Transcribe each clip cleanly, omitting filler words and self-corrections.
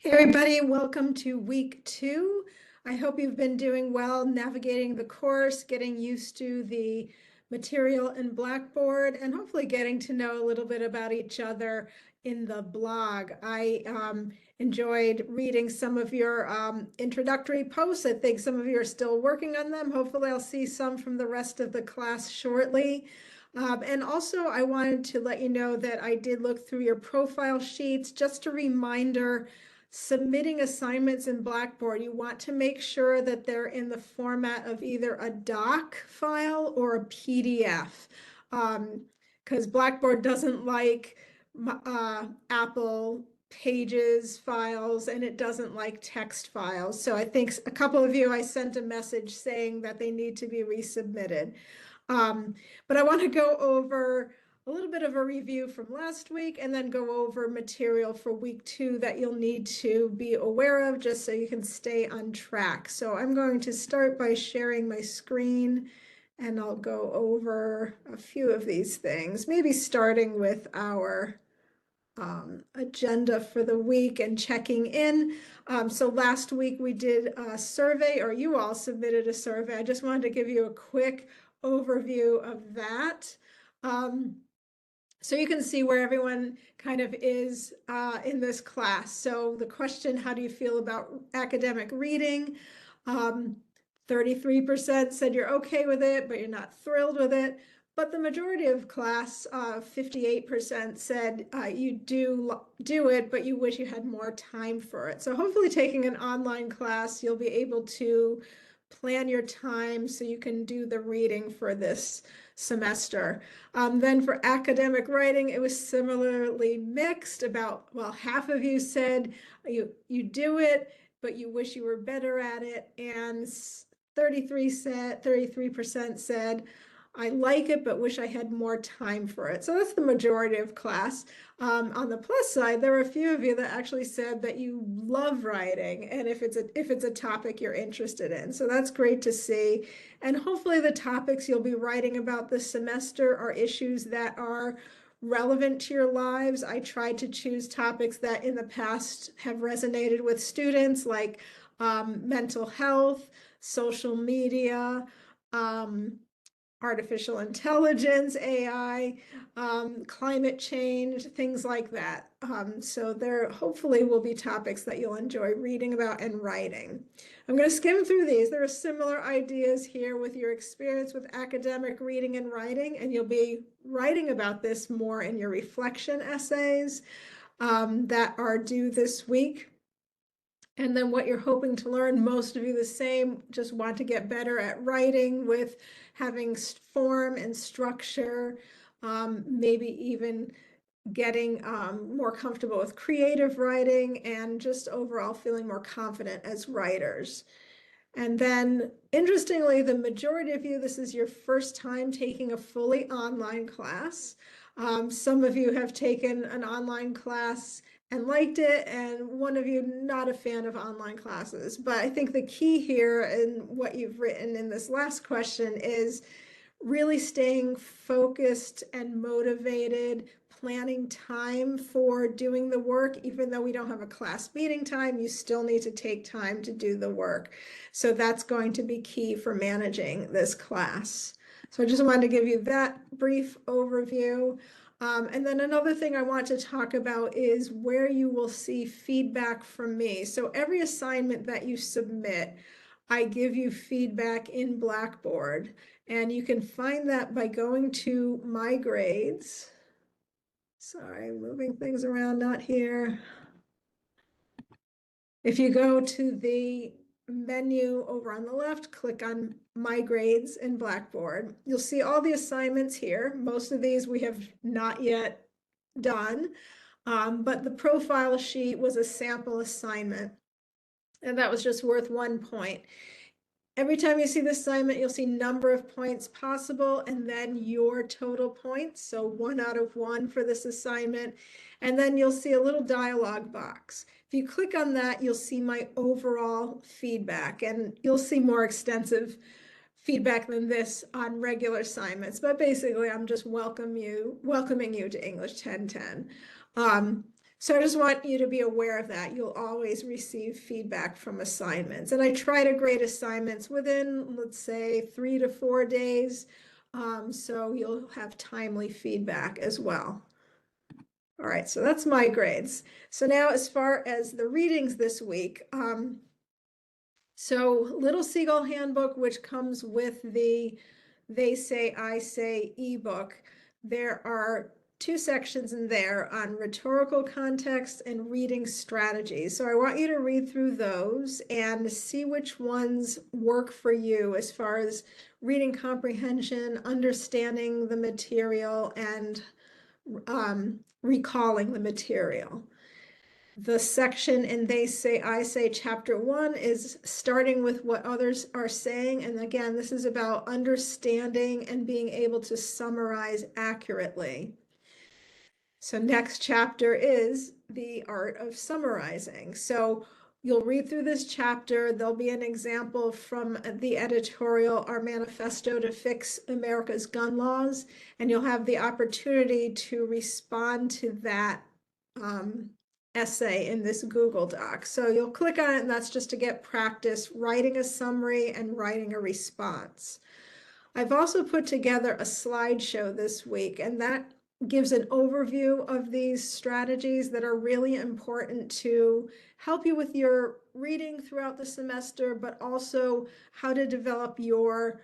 Hey everybody, welcome to week 2. I hope you've been doing well navigating the course, getting used to the material in Blackboard, and hopefully getting to know a little bit about each other in the blog. I enjoyed reading some of your introductory posts. I think some of you are still working on them. Hopefully I'll see some from the rest of the class shortly. And also I wanted to let you know that I did look through your profile sheets. Just a reminder, submitting assignments in Blackboard, you want to make sure that they're in the format of either a doc file or a PDF, because Blackboard doesn't like Apple Pages files, and it doesn't like text files. So I think a couple of you, I sent a message saying that they need to be resubmitted. But I want to go over a little bit of a review from last week and then go over material for week 2 that you'll need to be aware of just so you can stay on track. So I'm going to start by sharing my screen and I'll go over a few of these things, maybe starting with our agenda for the week and checking in. So last week we did a survey, or you all submitted a survey. I just wanted to give you a quick overview of that. So you can see where everyone kind of is in this class. So the question, how do you feel about academic reading? 33% said you're okay with it, but you're not thrilled with it. But the majority of class, 58% said you do it, but you wish you had more time for it. So hopefully taking an online class, you'll be able to plan your time so you can do the reading for this semester. Then for academic writing, it was similarly mixed. About, well, half of you said you do it, but you wish you were better at it. And 33% said, I like it, but wish I had more time for it. So that's the majority of class. On the plus side, there were a few of you that actually said that you love writing, and if it's a topic you're interested in. So that's great to see. And hopefully the topics you'll be writing about this semester are issues that are relevant to your lives. I tried to choose topics that in the past have resonated with students, like mental health, social media, artificial intelligence, AI, climate change, things like that. So there hopefully will be topics that you'll enjoy reading about and writing. I'm going to skim through these. There are similar ideas here with your experience with academic reading and writing, and you'll be writing about this more in your reflection essays that are due this week. And then what you're hoping to learn, most of you the same, just want to get better at writing with having form and structure, maybe even getting more comfortable with creative writing and just overall feeling more confident as writers. And then, interestingly, the majority of you, this is your first time taking a fully online class. Some of you have taken an online class and liked it, and one of you not a fan of online classes. But I think the key here in what you've written in this last question is really staying focused and motivated, planning time for doing the work. Even though we don't have a class meeting time, you still need to take time to do the work. So that's going to be key for managing this class. So I just wanted to give you that brief overview. And then another thing I want to talk about is where you will see feedback from me. So every assignment that you submit, I give you feedback in Blackboard, and you can find that by going to My Grades. Sorry, moving things around, not here. If you go to the menu over on the left, click on My Grades in Blackboard. You'll see all the assignments here. Most of these we have not yet done, but the profile sheet was a sample assignment, and that was just worth 1 point. Every time you see the assignment, you'll see number of points possible and then your total points. So 1 out of 1 for this assignment. And then you'll see a little dialog box. If you click on that, you'll see my overall feedback, and you'll see more extensive feedback than this on regular assignments. But basically, I'm just welcoming you to English 1010. So I just want you to be aware of that. You'll always receive feedback from assignments. And I try to grade assignments within, let's say, 3 to 4 days. So you'll have timely feedback as well. All right, so that's my grades. So now as far as the readings this week, so Little Seagull Handbook, which comes with the They Say, I Say ebook, there are 2 sections in there on rhetorical context and reading strategies. So I want you to read through those and see which ones work for you as far as reading comprehension, understanding the material, and recalling the material. The section in They Say, I Say, chapter 1 is starting with what others are saying. And again, this is about understanding and being able to summarize accurately. So next chapter is the art of summarizing. So you'll read through this chapter. There'll be an example from the editorial, Our Manifesto to Fix America's Gun Laws, and you'll have the opportunity to respond to that essay in this Google Doc. So you'll click on it, and that's just to get practice writing a summary and writing a response. I've also put together a slideshow this week, and that gives an overview of these strategies that are really important to help you with your reading throughout the semester, but also how to develop your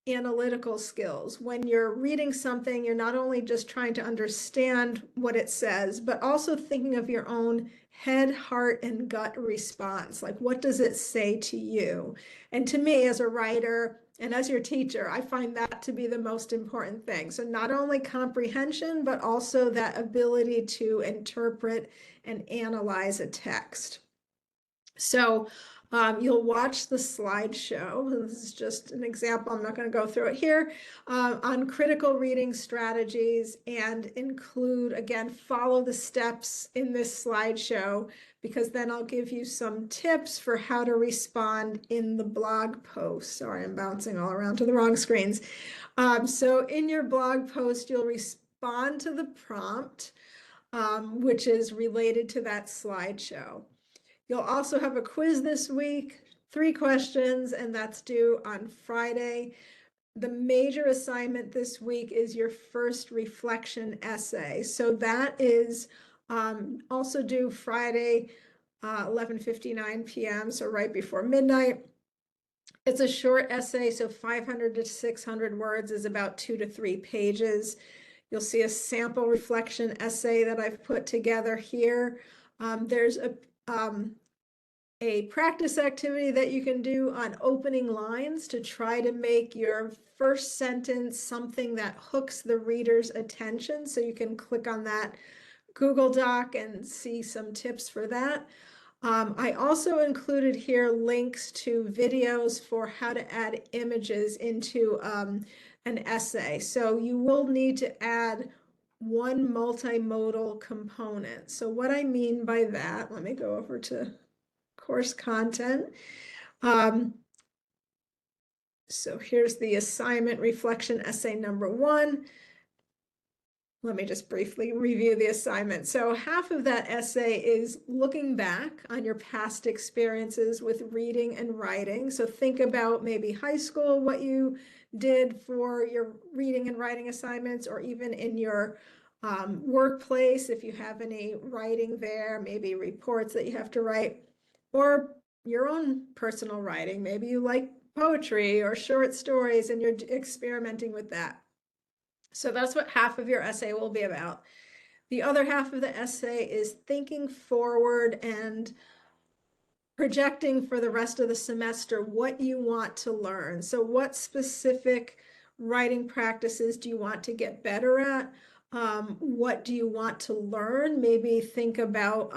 analytical skills. When you're reading something, you're not only just trying to understand what it says, but also thinking of your own head, heart, and gut response. Like, what does it say to you? And to me, as a writer and as your teacher, I find that to be the most important thing. So not only comprehension, but also that ability to interpret and analyze a text. So you'll watch the slideshow. This is just an example. I'm not going to go through it here on critical reading strategies, and include, again, follow the steps in this slideshow, because then I'll give you some tips for how to respond in the blog post. Sorry, I'm bouncing all around to the wrong screens. So in your blog post, you'll respond to the prompt, which is related to that slideshow. You'll also have a quiz this week, 3 questions, and that's due on Friday. The major assignment this week is your first reflection essay. So that is also due Friday, 11:59 p.m., so right before midnight. It's a short essay, so 500 to 600 words is about 2 to 3 pages. You'll see a sample reflection essay that I've put together here. There's a practice activity that you can do on opening lines to try to make your first sentence something that hooks the reader's attention. So you can click on that Google Doc and see some tips for that. I also included here links to videos for how to add images into an essay. So you will need to add one multimodal component. So what I mean by that, let me go over to course content. So here's the assignment reflection essay number 1. Let me just briefly review the assignment. So half of that essay is looking back on your past experiences with reading and writing. So think about maybe high school, what you did for your reading and writing assignments, or even in your workplace, if you have any writing there, maybe reports that you have to write, or your own personal writing. Maybe you like poetry or short stories and you're experimenting with that. So that's what half of your essay will be about. The other half of the essay is thinking forward and projecting for the rest of the semester what you want to learn. So what specific writing practices do you want to get better at? What do you want to learn? Maybe think about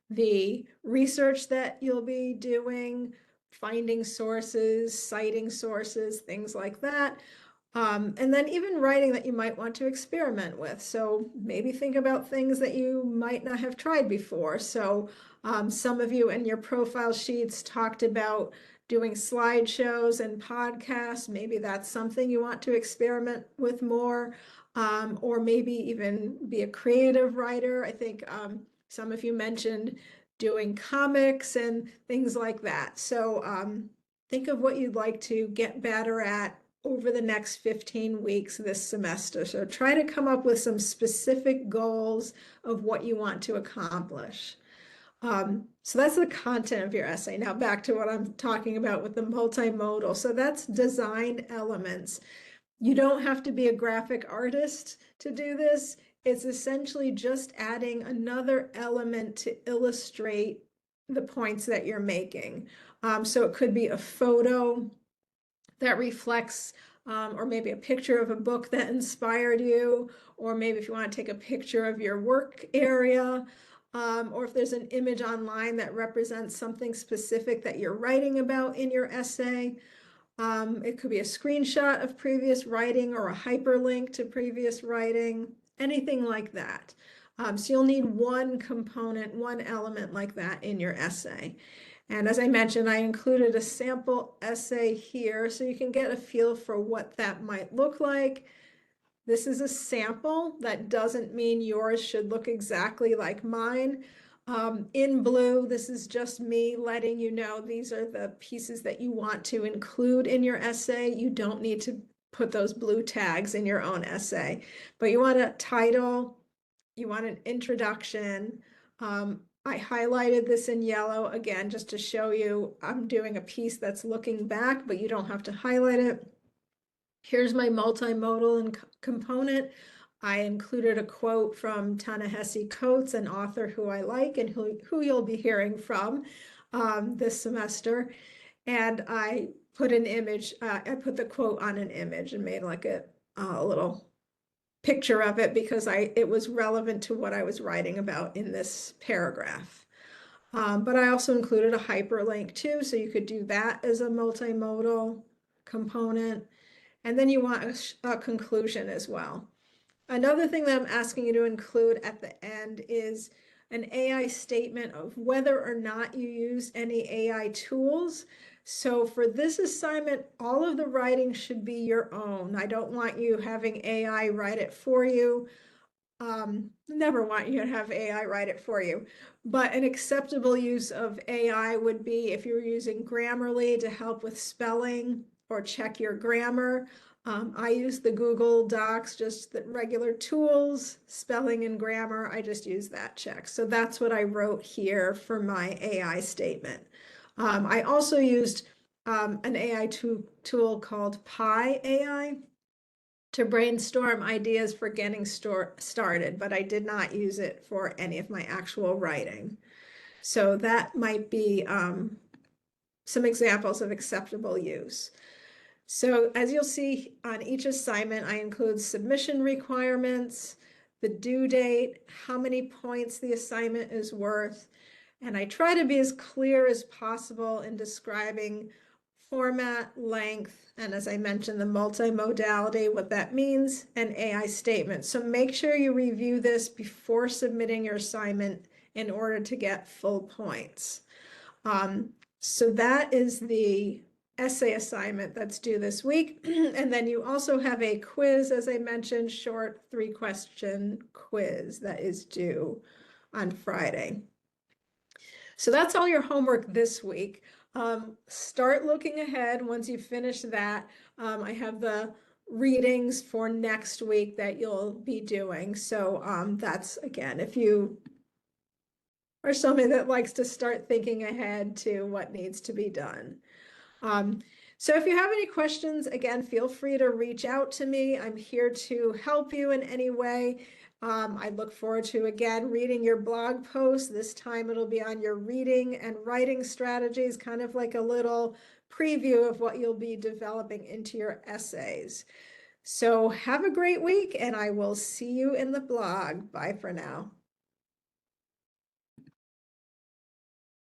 the research that you'll be doing, finding sources, citing sources, things like that. And then even writing that you might want to experiment with. So maybe think about things that you might not have tried before. So some of you in your profile sheets talked about doing slideshows and podcasts. Maybe that's something you want to experiment with more. or maybe even be a creative writer. I think some of you mentioned doing comics and things like that. So think of what you'd like to get better at over the next 15 weeks this semester. So try to come up with some specific goals of what you want to accomplish. So that's the content of your essay. Now back to what I'm talking about with the multimodal. So that's design elements. You don't have to be a graphic artist to do this. It's essentially just adding another element to illustrate the points that you're making. So it could be a photo that reflects, or maybe a picture of a book that inspired you, or maybe if you want to take a picture of your work area, or if there's an image online that represents something specific that you're writing about in your essay. It could be a screenshot of previous writing or a hyperlink to previous writing, anything like that. So you'll need one component, one element like that in your essay. And as I mentioned, I included a sample essay here so you can get a feel for what that might look like. This is a sample. That doesn't mean yours should look exactly like mine. In blue, this is just me letting you know these are the pieces that you want to include in your essay. You don't need to put those blue tags in your own essay, but you want a title, you want an introduction. I highlighted this in yellow again, just to show you I'm doing a piece that's looking back, but you don't have to highlight it. Here's my multimodal component. I included a quote from Ta-Nehisi Coates, an author who I like and who you'll be hearing from this semester. And I put an image, I put the quote on an image and made like a little picture of it because it was relevant to what I was writing about in this paragraph. But I also included a hyperlink too, so you could do that as a multimodal component. And then you want a conclusion as well. Another thing that I'm asking you to include at the end is an AI statement of whether or not you use any AI tools. So for this assignment, all of the writing should be your own. I don't want you having AI write it for you. Never want you to have AI write it for you. But an acceptable use of AI would be if you're using Grammarly to help with spelling or check your grammar. I use the Google Docs, just the regular tools, spelling and grammar. I just use that check. So that's what I wrote here for my AI statement. I also used an AI tool called Pi AI to brainstorm ideas for getting started, but I did not use it for any of my actual writing. So that might be some examples of acceptable use. So as you'll see on each assignment, I include submission requirements, the due date, how many points the assignment is worth, and I try to be as clear as possible in describing format, length, and as I mentioned, the multimodality, what that means, and AI statements. So make sure you review this before submitting your assignment in order to get full points. So that is the essay assignment that's due this week. And then you also have a quiz, as I mentioned, short 3-question quiz that is due on Friday. So that's all your homework this week. Start looking ahead once you finish that. I have the readings for next week that you'll be doing. So that's, again, if you are somebody that likes to start thinking ahead to what needs to be done. So if you have any questions, again, feel free to reach out to me. I'm here to help you in any way. I look forward to, again, reading your blog post. This time it'll be on your reading and writing strategies, kind of like a little preview of what you'll be developing into your essays. So have a great week, and I will see you in the blog. Bye for now.